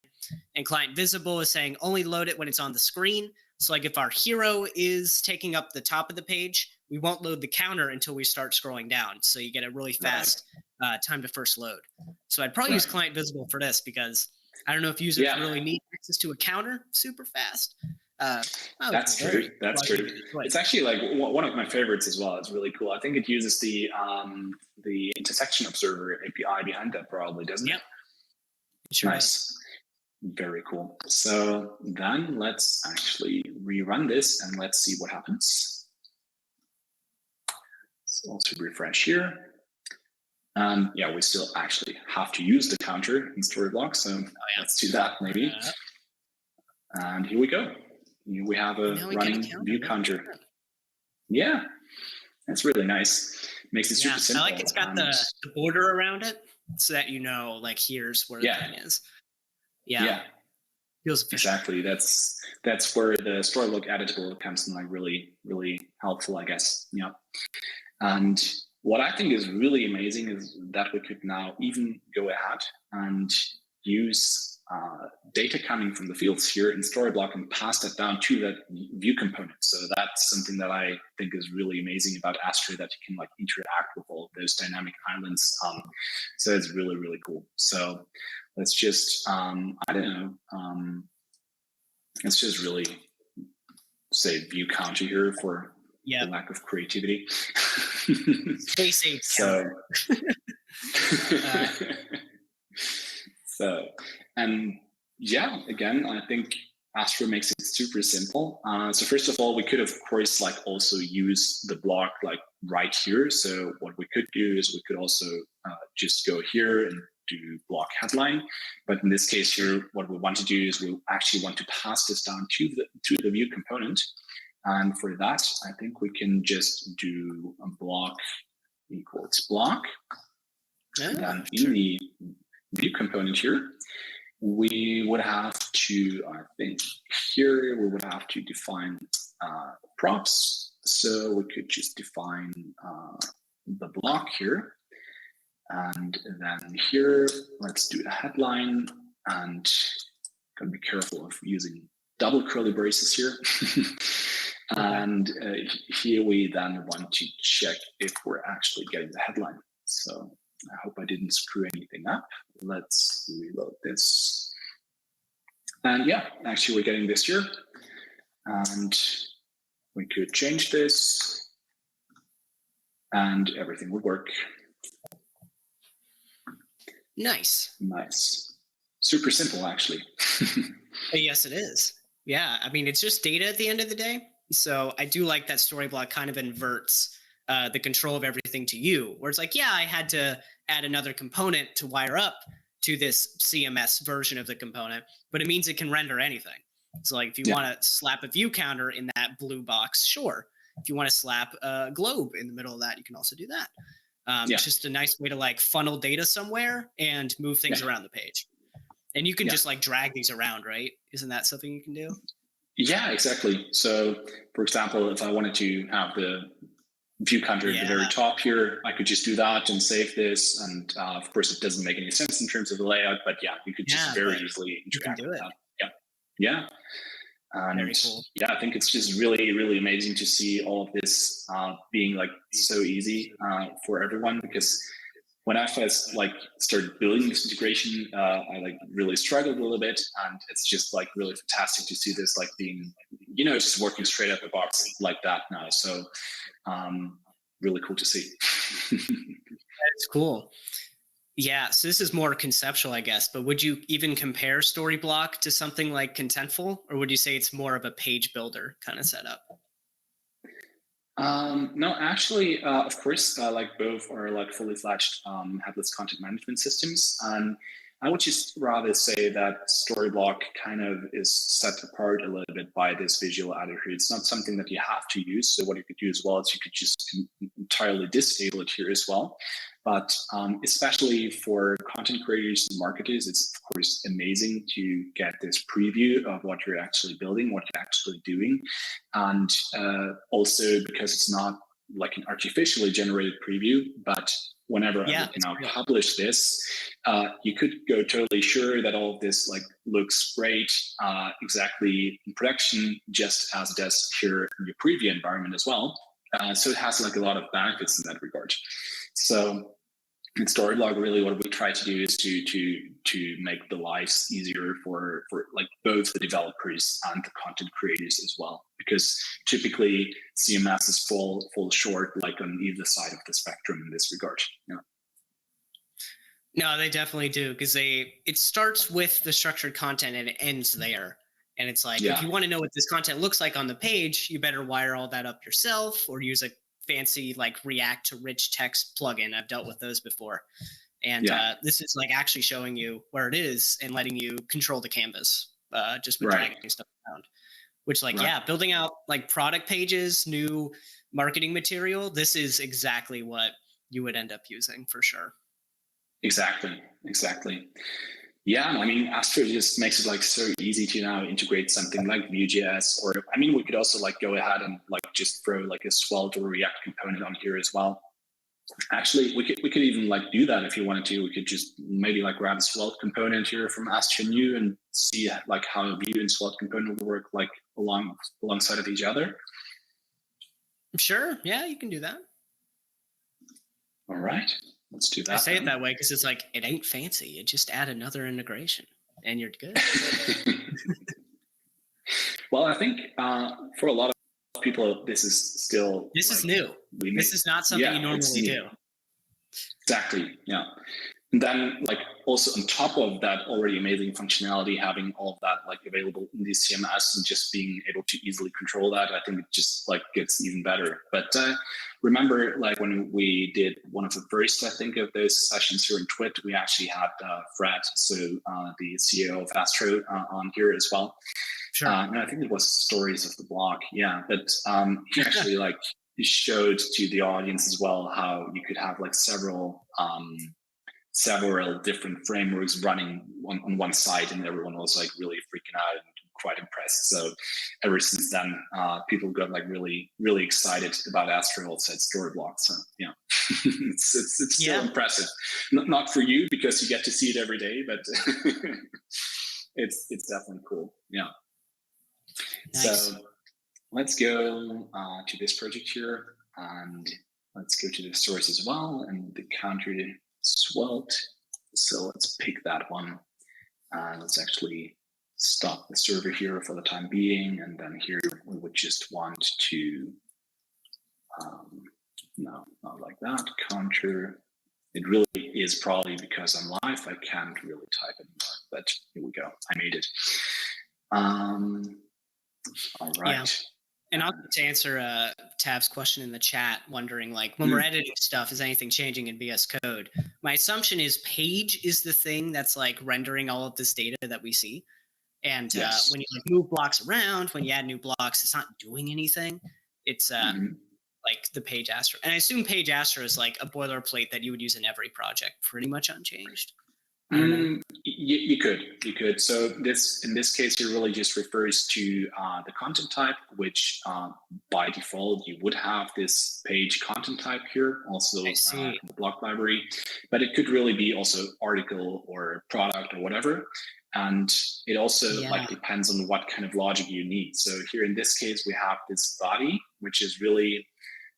And client visible is saying only load it when it's on the screen. So like if our hero is taking up the top of the page, we won't load the counter until we start scrolling down. So you get a really fast time to first load. So I'd probably use client visible for this because I don't know if users really need access to a counter super fast. That's true. That's true. It's actually like one of my favorites as well. It's really cool. I think it uses the intersection observer API behind that probably, doesn't it? Sure. Nice. Very cool. So then let's actually rerun this and let's see what happens. So also refresh here. Yeah, we still actually have to use the counter in Storyblok. So let's do that maybe. And here we go. Here we have a running view counter. Yeah, that's really nice. Makes it super simple. I like it's got the border around it so that you know, like, here's where the thing is. Yeah. Feels efficient. Exactly. That's where the Storyblok editable comes in, like really helpful, I guess. Yeah. And what I think is really amazing is that we could now even go ahead and use data coming from the fields here in Storyblok and pass that down to that view component. So that's something that I think is really amazing about Astro, that you can like interact with all of those dynamic islands. So it's really cool. So let's just, I don't know, let's just really say view counter here for the lack of creativity. Space age. So, and yeah, again, I think Astro makes it super simple. So first of all, we could of course like also use the block like right here. So what we could do is we could also just go here and do block headline. But in this case here, what we want to do is we actually want to pass this down to the view component. And for that, I think we can just do a block equals block. And then in the view component here, we would have to, I think here we would have to define props. So we could just define the block here. And then here, let's do the headline, and gotta be careful of using double curly braces here. And here we then want to check if we're actually getting the headline. So I hope I didn't screw anything up. Let's reload this. And yeah, actually we're getting this here. And we could change this and everything would work. Nice. Nice. Super simple, actually. Yes, it is. Yeah, I mean, it's just data at the end of the day. So I do like that Storyblok kind of inverts the control of everything to you, where it's like, yeah, I had to add another component to wire up to this CMS version of the component, but it means it can render anything. So like if you want to slap a view counter in that blue box, sure. If you want to slap a globe in the middle of that, you can also do that. It's just a nice way to like funnel data somewhere and move things around the page. And you can just like drag these around, right? Isn't that something you can do? Yeah, exactly. So for example, if I wanted to have the view counter at the very top here, I could just do that and save this. And of course, it doesn't make any sense in terms of the layout, but yeah, you could just very easily interact with that. Yeah. And very cool. Yeah, I think it's just really, really amazing to see all of this being like so easy for everyone, because when I first like started building this integration, I like really struggled a little bit, and it's just like really fantastic to see this like being, you know, just working straight out the box like that now. So really cool to see. That's cool. Yeah, so this is more conceptual, I guess, but would you even compare Storyblok to something like Contentful, or would you say it's more of a page builder kind of setup? No, actually, of course, like both are like fully fledged headless content management systems. And I would just rather say that Storyblok kind of is set apart a little bit by this visual editor. It's not something that you have to use. So what you could do as well is you could just entirely disable it here as well. But especially for content creators and marketers, it's of course amazing to get this preview of what you're actually building, what you're actually doing. And also because it's not like an artificially generated preview, but whenever I can now publish this, you could go totally sure that all of this like looks great exactly in production, just as it does here in your preview environment as well. So it has like a lot of benefits in that regard. So in Storyblok, really what we try to do is to make the lives easier for like both the developers and the content creators as well, because typically CMSs fall short like on either side of the spectrum in this regard. No, they definitely do, because it starts with the structured content and it ends there. And it's like, if you want to know what this content looks like on the page, you better wire all that up yourself or use a fancy like React to rich text plugin. I've dealt with those before. And this is like actually showing you where it is and letting you control the canvas just with dragging stuff around. Which like, building out like product pages, new marketing material, this is exactly what you would end up using for sure. Exactly. Yeah, I mean, Astro just makes it like so easy to now integrate something like Vue.js, or I mean, we could also like go ahead and like just throw like a Svelte or React component on here as well. Actually, we could even like do that if you wanted to. We could just maybe like grab a Svelte component here from Astro New and see like how a Vue and Svelte component will work like alongside of each other. Sure. Yeah, you can do that. All right. Let's do that. I say it that way because it's like, it ain't fancy. You just add another integration and you're good. Well, I think for a lot of people, this is still... This is new. This is not something you normally do. Exactly, yeah. And then like also on top of that already amazing functionality, having all of that like available in the CMS and just being able to easily control that, I think it just like gets even better. But remember, like when we did one of the first, I think, of those sessions here in Twit, we actually had Fred, so the CEO of Astro, on here as well. Sure. And I think it was Stories of the Block. Yeah, but he actually like showed to the audience as well how you could have like several different frameworks running on one side, and everyone was like really freaking out and quite impressed. So ever since then, people got like really, really excited about Astro also at Storyblok. So yeah, it's still impressive. Not for you because you get to see it every day, but it's definitely cool. Yeah. Nice. So let's go to this project here, and let's go to the source as well, and the country Svelte. So let's pick that one. Let's actually stop the server here for the time being, and then here we would just want to no, not like that. Counter. It really is probably because I'm live, I can't really type anymore, but here we go. I made it. All right. Yeah. And I'll to answer Tav's question in the chat, wondering like when we're editing stuff, is anything changing in VS Code? My assumption is page is the thing that's like rendering all of this data that we see. And when you like move blocks around, when you add new blocks, it's not doing anything. It's like the page Astro. And I assume page Astro is like a boilerplate that you would use in every project, pretty much unchanged. You could. So this, in this case, it really just refers to the content type, which by default you would have this page content type here, also in the block library, but it could really be also article or product or whatever. And it also like depends on what kind of logic you need. So here in this case, we have this body, which is really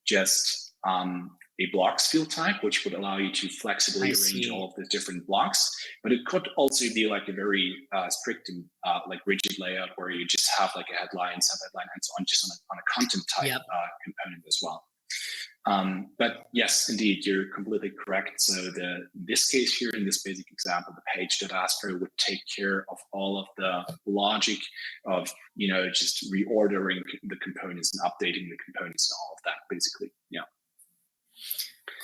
just a blocks field type, which would allow you to flexibly arrange all of the different blocks. But it could also be like a very strict and like rigid layout where you just have like a headline, subheadline, and so on, just on a content type component as well. But yes, indeed, you're completely correct. So in this case here, in this basic example, the page.astro would take care of all of the logic of, just reordering the components and updating the components and all of that, basically. Yeah.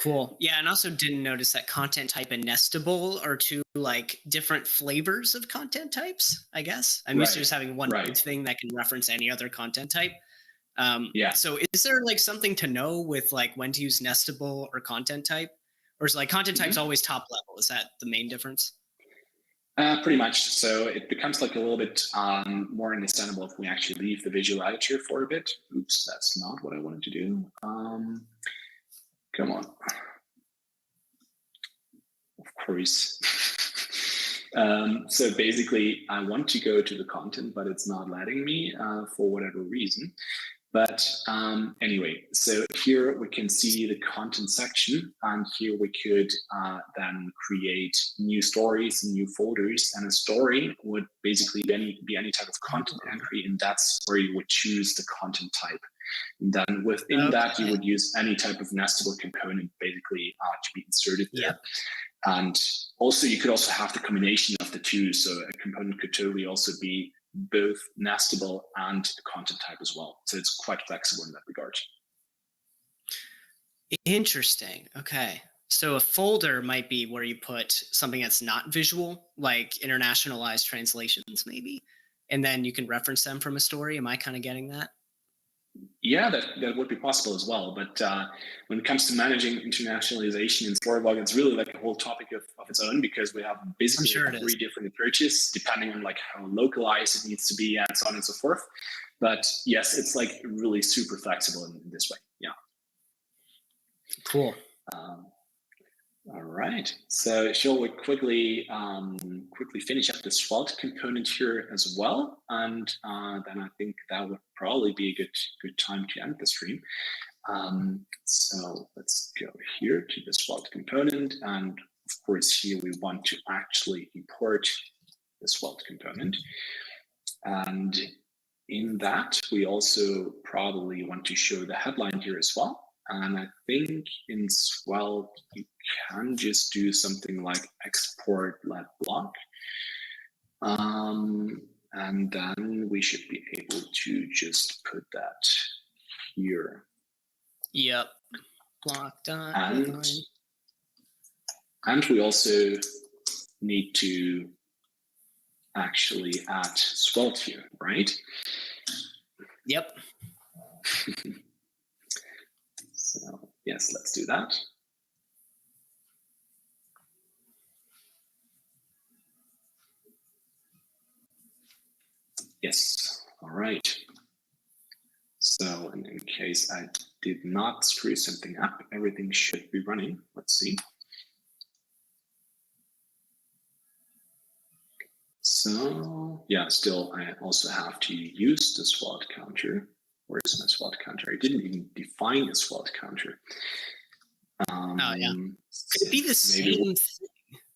Cool. Yeah, and also didn't notice that content type and nestable are two like different flavors of content types, I guess. I'm used to just having one big thing that can reference any other content type. So is there like something to know with like when to use nestable or content type? Or is like content type's always top level? Is that the main difference? Pretty much. So it becomes like a little bit more understandable if we actually leave the visual editor for a bit. Oops, that's not what I wanted to do. Come on. Of course. So basically, I want to go to the content, but it's not letting me for whatever reason. But anyway, so here we can see the content section, and here we could then create new stories and new folders. And a story would basically be any type of content entry, and that's where you would choose the content type. And then within that, you would use any type of nestable component basically to be inserted there. And also, you could also have the combination of the two. So a component could totally also be both nestable and the content type as well. So it's quite flexible in that regard. Interesting. Okay. So a folder might be where you put something that's not visual, like internationalized translations maybe, and then you can reference them from a story. Am I kind of getting that? Yeah, that would be possible as well. But when it comes to managing internationalization in Storyblok, it's really like a whole topic of its own, because we have basically three different approaches depending on like how localized it needs to be and so on and so forth. But yes, it's like really super flexible in this way. Yeah. Cool. All right. So shall we quickly finish up the Svelte component here as well, and then I think that would probably be a good time to end the stream. So let's go here to the Svelte component, and of course here we want to actually import the Svelte component, and in that we also probably want to show the headline here as well. And I think in Svelte, you can just do something like export let block. And then we should be able to just put that here. Yep. Block done. And we also need to actually add Svelte here, right? Yep. So yes, let's do that. Yes, all right. So in case I did not screw something up, everything should be running. Let's see. So yeah, still I also have to use the Svelte counter. Where is my Svelte counter? I didn't even define a Svelte counter. Oh yeah. Could it be the same thing?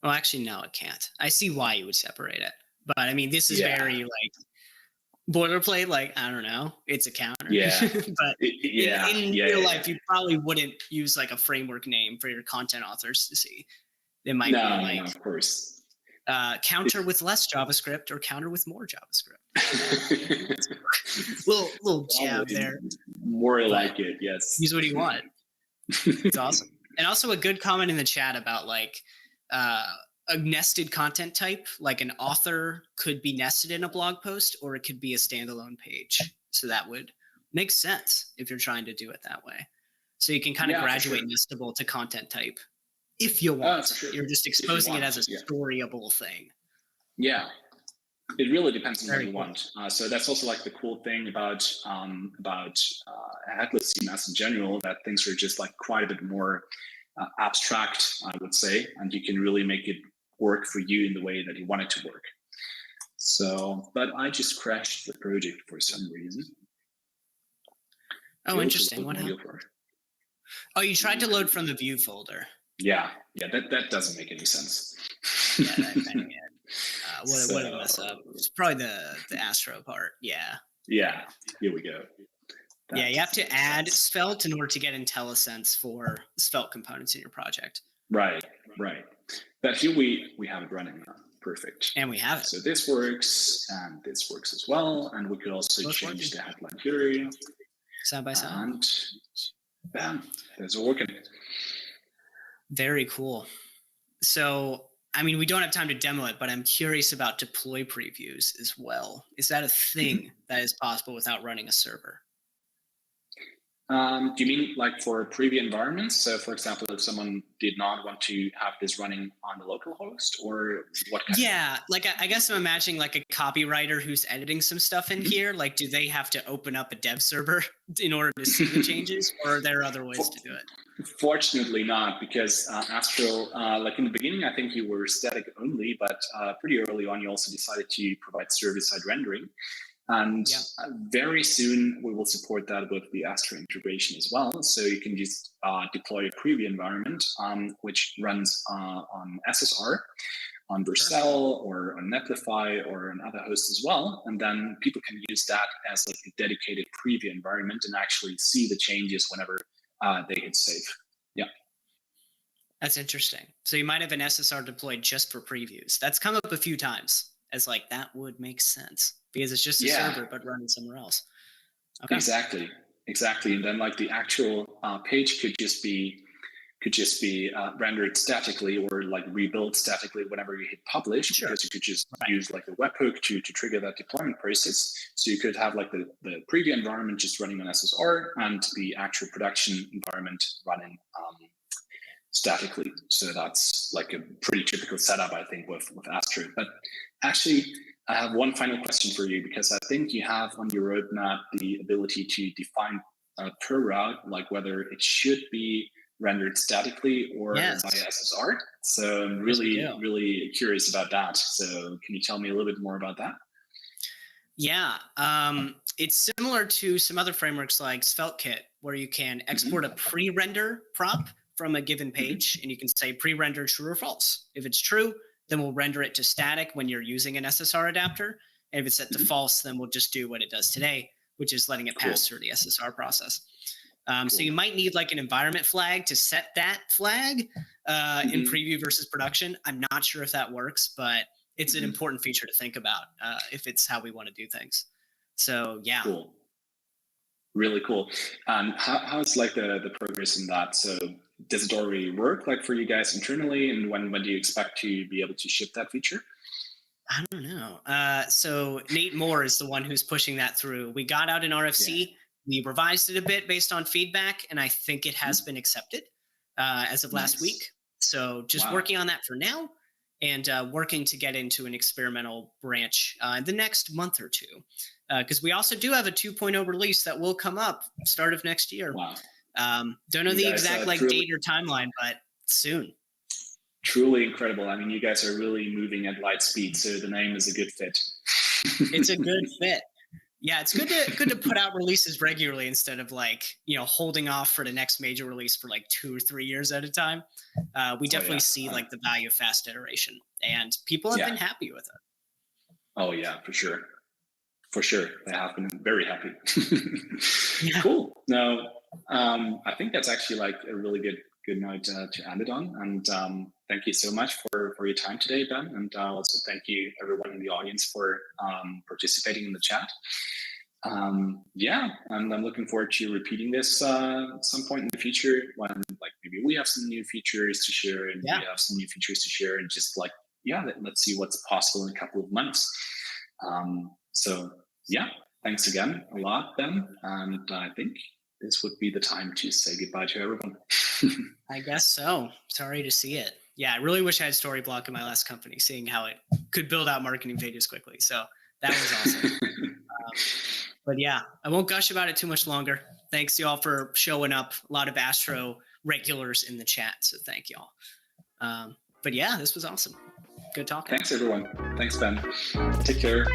Well, actually, no, it can't. I see why you would separate it. But I mean, this is very like boilerplate, like, I don't know, it's a counter. Yeah. But in real life, you probably wouldn't use like a framework name for your content authors to see. It might be like, no, of course. Counter with less JavaScript or counter with more JavaScript. little jab there. More like it, yes. Use what you want. It's awesome. And also a good comment in the chat about like a nested content type, like an author could be nested in a blog post or it could be a standalone page. So that would make sense if you're trying to do it that way. So you can kind of graduate nestable to content type if you want. You're just exposing it as a storyable thing. Yeah. It really depends on what you want. So that's also like the cool thing about headless CMS in general, that things are just like quite a bit more abstract, I would say, and you can really make it work for you in the way that you want it to work. So, but I just crashed the project for some reason. Oh, interesting. What happened? Oh, you tried to load from the view folder. Yeah, that doesn't make any sense. Yeah, that kind of what did I mess up? It's probably the Astro part. Yeah. Yeah, here we go. Yeah, you have to add Svelte in order to get IntelliSense for Svelte components in your project. Right. But here we have it running now. Perfect. And we have it. So this works, and this works as well. And we could also change the headline query. Side by side. And bam, there's it working. Very cool. So, I mean, we don't have time to demo it, but I'm curious about deploy previews as well. Is that a thing that is possible without running a server? Do you mean like for preview environments? So for example, if someone did not want to have this running on the local host, or what kind of? Like I guess I'm imagining like a copywriter who's editing some stuff in here. Like, do they have to open up a dev server in order to see the changes, or are there other ways to do it? Fortunately not, because Astro, like in the beginning, I think you were static only, but pretty early on, you also decided to provide server-side rendering. And very soon we will support that with the Astro integration as well. So you can just deploy a preview environment, which runs on SSR, on Vercel, or on Netlify, or on other hosts as well. And then people can use that as like a dedicated preview environment and actually see the changes whenever they hit save. Yeah. That's interesting. So you might have an SSR deployed just for previews. That's come up a few times as like, that would make sense. Because it's just a server, but running somewhere else. Okay. Exactly. And then like the actual page could just be rendered statically, or like rebuilt statically whenever you hit publish, because you could just use like a webhook to trigger that deployment process. So you could have like the preview environment just running on SSR and the actual production environment running statically. So that's like a pretty typical setup, I think, with Astro. But actually, I have one final question for you, because I think you have on your roadmap the ability to define per route, like whether it should be rendered statically or via SSR. So I'm really curious about that. So can you tell me a little bit more about that? Yeah, it's similar to some other frameworks like SvelteKit, where you can export a pre-render prop from a given page, and you can say pre-render true or false. If it's true, then we'll render it to static when you're using an SSR adapter. And if it's set to false, then we'll just do what it does today, which is letting it pass through the SSR process. So you might need like an environment flag to set that flag in preview versus production. I'm not sure if that works, but it's an important feature to think about if it's how we want to do things. So yeah. Cool. Really cool. How's like the progress in that? So does it already work like for you guys internally? And when do you expect to be able to ship that feature? I don't know. So Nate Moore is the one who's pushing that through. We got out an RFC. We revised it a bit based on feedback, and I think it has been accepted as of last week. So just working on that for now, and working to get into an experimental branch in the next month or two. Because we also do have a 2.0 release that will come up start of next year. Wow. Don't know the exact date or timeline, but soon. Truly incredible. I mean, you guys are really moving at light speed, so the name is a good fit. It's a good fit. Yeah, it's good to put out releases regularly instead of like, holding off for the next major release for like 2 or 3 years at a time. We definitely see like the value of fast iteration, and people have been happy with it. Oh yeah, for sure. For sure. They have been very happy. Cool. Now, I think that's actually like a really good note to end it on. And thank you so much for your time today, Ben. And also thank you everyone in the audience for participating in the chat. And I'm looking forward to repeating this at some point in the future when like maybe we have some new features to share and we have some new features to share and just like, let's see what's possible in a couple of months. So thanks again a lot, Ben. And I think this would be the time to say goodbye to everyone. I guess so. Sorry to see it. Yeah, I really wish I had Storyblok in my last company, seeing how it could build out marketing pages quickly. So that was awesome. But yeah, I won't gush about it too much longer. Thanks y'all for showing up. A lot of Astro regulars in the chat, so thank y'all. But yeah, this was awesome. Good talking. Thanks everyone. Thanks, Ben. Take care.